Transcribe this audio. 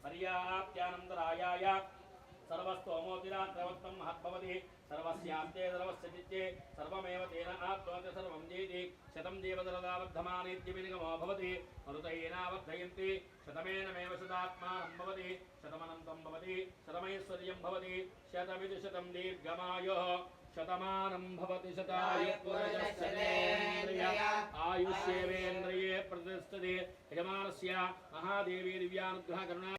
पर्याप्त्यानन्तरायाय सर्वस्तोमोतिरात्रवत्तं महद्भवति सर्वस्यान्ते सर्वस्य चित्ते सर्वमेव तेन आप्नोति सर्वं जेति शतं देवदलदावर्धमानेत्यभिनिगमो भवति मरुतैनावर्धयन्ति शतमेनमेव शतात्मानं भवति शतमनन्तं भवति शतमैश्वर्यं भवति शतमिति शतं दीर्घमायुः शतमानं भवति शतायुर्पुरुषस्येन्द्रिय आयुष्येवेन्द्रिये प्रतिष्ठते यजमानस्य महादेवी दिव्यानुग्रह करुणा